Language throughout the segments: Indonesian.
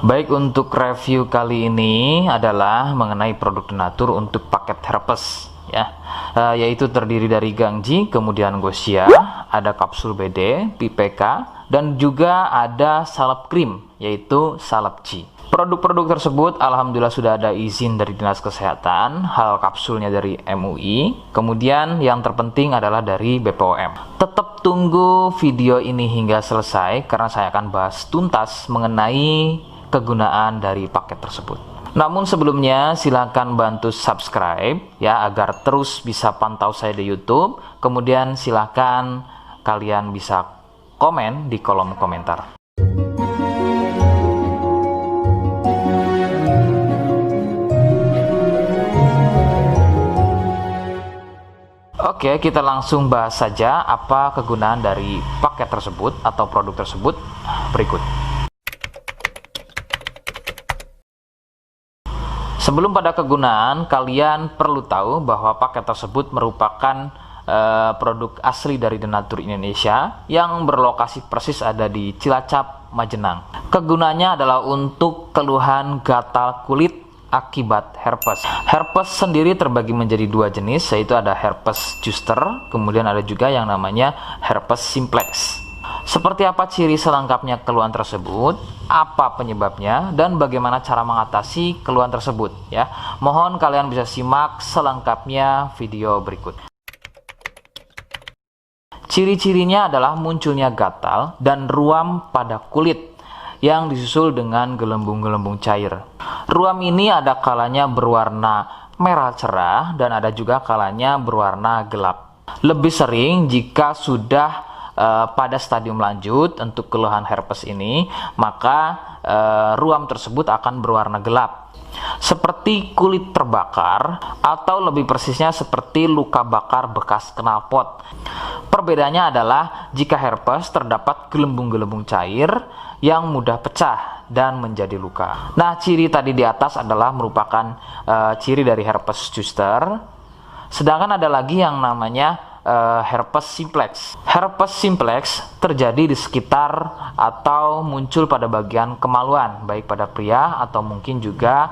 Baik, untuk review kali ini adalah mengenai produk Denatur untuk paket herpes ya, yaitu terdiri dari Gangji, kemudian Gosia, ada kapsul BD, PPK, dan juga ada salep krim yaitu salep G. Produk-produk tersebut alhamdulillah sudah ada izin dari Dinas Kesehatan, hal kapsulnya dari MUI, kemudian yang terpenting adalah dari BPOM. Tetap tunggu video ini hingga selesai karena saya akan bahas tuntas mengenai kegunaan dari paket tersebut. Namun sebelumnya silakan bantu subscribe ya agar terus bisa pantau saya di YouTube. Kemudian silakan kalian bisa komen di kolom komentar. Oke, kita langsung bahas saja apa kegunaan dari paket tersebut atau produk tersebut berikut. Sebelum pada kegunaan, kalian perlu tahu bahwa paket tersebut merupakan produk asli dari Denatur Indonesia yang berlokasi persis ada di Cilacap, Majenang. Kegunaannya adalah untuk keluhan gatal kulit akibat herpes. Herpes sendiri terbagi menjadi dua jenis, yaitu ada herpes zoster, kemudian ada juga yang namanya herpes simplex. Seperti apa ciri selengkapnya keluhan tersebut, apa penyebabnya, dan bagaimana cara mengatasi keluhan tersebut ya. Mohon kalian bisa simak selengkapnya video berikut. Ciri-cirinya adalah munculnya gatal dan ruam pada kulit yang disusul dengan gelembung-gelembung cair. Ruam ini ada kalanya berwarna merah cerah dan ada juga kalanya berwarna gelap. Lebih sering jika sudah pada stadium lanjut untuk keluhan herpes ini, maka ruam tersebut akan berwarna gelap seperti kulit terbakar atau lebih persisnya seperti luka bakar bekas knalpot. Perbedaannya adalah jika herpes terdapat gelembung-gelembung cair yang mudah pecah dan menjadi luka. Nah, ciri tadi di atas adalah merupakan ciri dari herpes zoster. Sedangkan ada lagi yang namanya herpes simplex. Herpes simplex terjadi di sekitar atau muncul pada bagian kemaluan, baik pada pria atau mungkin juga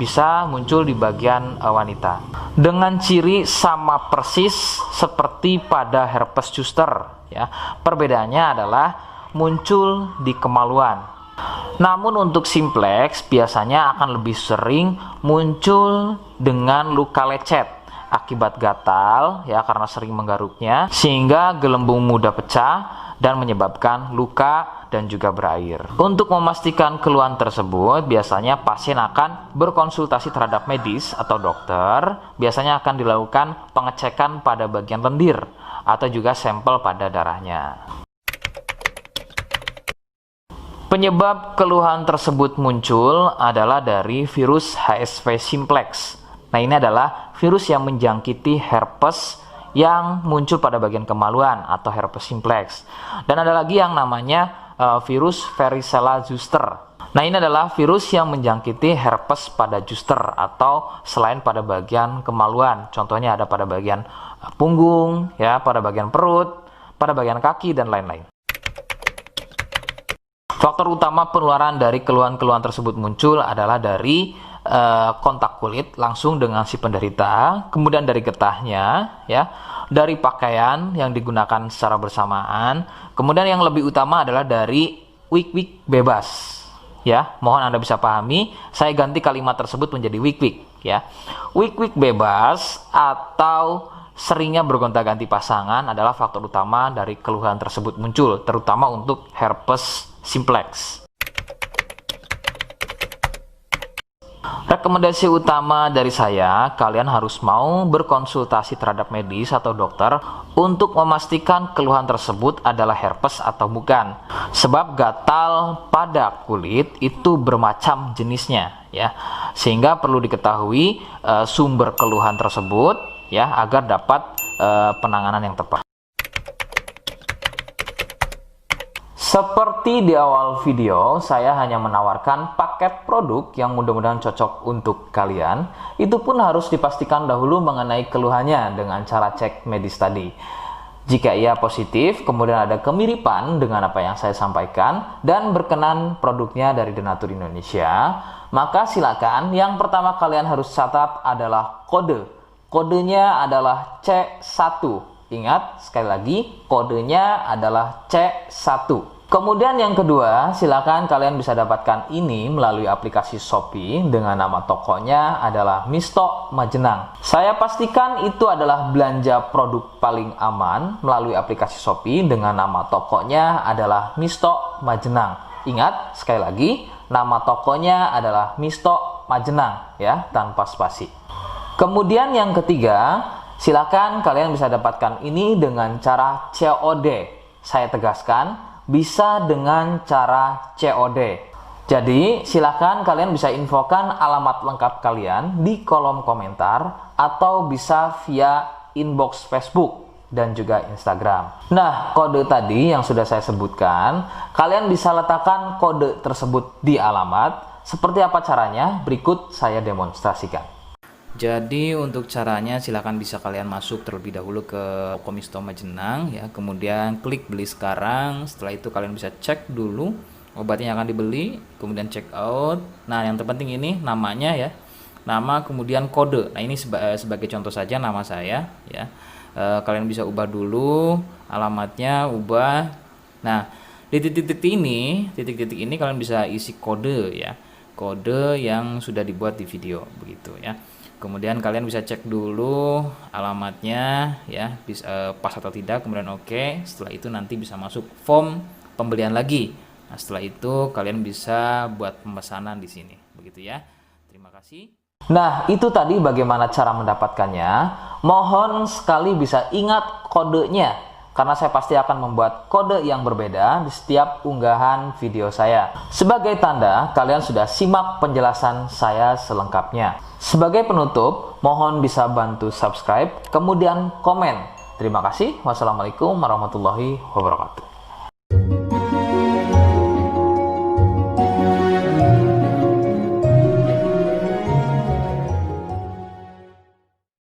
bisa muncul di bagian wanita. Dengan ciri sama persis seperti pada herpes zoster ya. Perbedaannya adalah muncul di kemaluan. Namun untuk simplex biasanya akan lebih sering muncul dengan luka lecet akibat gatal ya, karena sering menggaruknya sehingga gelembung mudah pecah dan menyebabkan luka dan juga berair. Untuk memastikan keluhan tersebut biasanya pasien akan berkonsultasi terhadap medis atau dokter. Biasanya akan dilakukan pengecekan pada bagian lendir atau juga sampel pada darahnya. Penyebab keluhan tersebut muncul adalah dari virus HSV simplex. Nah, ini adalah virus yang menjangkiti herpes yang muncul pada bagian kemaluan atau herpes simplex. Dan ada lagi yang namanya virus varicella zoster. Nah, ini adalah virus yang menjangkiti herpes pada zoster atau selain pada bagian kemaluan. Contohnya ada pada bagian punggung, ya, pada bagian perut, pada bagian kaki, dan lain-lain. Faktor utama penularan dari keluhan-keluhan tersebut muncul adalah dari kontak kulit langsung dengan si penderita, kemudian dari getahnya ya, dari pakaian yang digunakan secara bersamaan, kemudian yang lebih utama adalah dari wik-wik bebas ya. Mohon Anda bisa pahami, saya ganti kalimat tersebut menjadi wik-wik ya. Wik-wik bebas atau seringnya bergonta-ganti pasangan adalah faktor utama dari keluhan tersebut muncul, terutama untuk herpes simplex. Rekomendasi utama dari saya, kalian harus mau berkonsultasi terhadap medis atau dokter untuk memastikan keluhan tersebut adalah herpes atau bukan. Sebab gatal pada kulit itu bermacam jenisnya ya. Sehingga perlu diketahui sumber keluhan tersebut ya agar dapat penanganan yang tepat. Seperti di awal video, saya hanya menawarkan paket produk yang mudah-mudahan cocok untuk kalian. Itu pun harus dipastikan dahulu mengenai keluhannya dengan cara cek medis tadi. Jika ia positif, kemudian ada kemiripan dengan apa yang saya sampaikan dan berkenan produknya dari Denatur Indonesia, maka silakan yang pertama kalian harus catat adalah kode. Kodenya adalah C1. Ingat, sekali lagi, kodenya adalah C1. Kemudian yang kedua, silakan kalian bisa dapatkan ini melalui aplikasi Shopee dengan nama tokonya adalah Misto Majenang. Saya pastikan itu adalah belanja produk paling aman melalui aplikasi Shopee dengan nama tokonya adalah Misto Majenang. Ingat, sekali lagi, nama tokonya adalah Misto Majenang ya, tanpa spasi. Kemudian yang ketiga, silakan kalian bisa dapatkan ini dengan cara COD. Saya tegaskan, bisa dengan cara COD. Jadi silakan kalian bisa infokan alamat lengkap kalian di kolom komentar atau bisa via inbox Facebook dan juga Instagram. Nah, kode tadi yang sudah saya sebutkan, kalian bisa letakkan kode tersebut di alamat. Seperti apa caranya? Berikut saya demonstrasikan. Jadi untuk caranya silakan bisa kalian masuk terlebih dahulu ke toko Misto Majenang ya, kemudian klik beli sekarang. Setelah itu kalian bisa cek dulu obatnya yang akan dibeli, kemudian check out. Nah, yang terpenting ini namanya ya, nama kemudian kode. Nah, ini sebagai contoh saja nama saya ya. Kalian bisa ubah dulu alamatnya, ubah. Nah, di titik-titik ini kalian bisa isi kode ya, kode yang sudah dibuat di video begitu ya. Kemudian kalian bisa cek dulu alamatnya ya, bisa pas atau tidak, kemudian oke. Setelah itu nanti bisa masuk form pembelian lagi. Nah, setelah itu kalian bisa buat pemesanan di sini begitu ya. Terima kasih. Nah, itu tadi bagaimana cara mendapatkannya. Mohon sekali bisa ingat kodenya, karena saya pasti akan membuat kode yang berbeda di setiap unggahan video saya. Sebagai tanda, kalian sudah simak penjelasan saya selengkapnya. Sebagai penutup, mohon bisa bantu subscribe, kemudian komen. Terima kasih. Wassalamualaikum warahmatullahi wabarakatuh.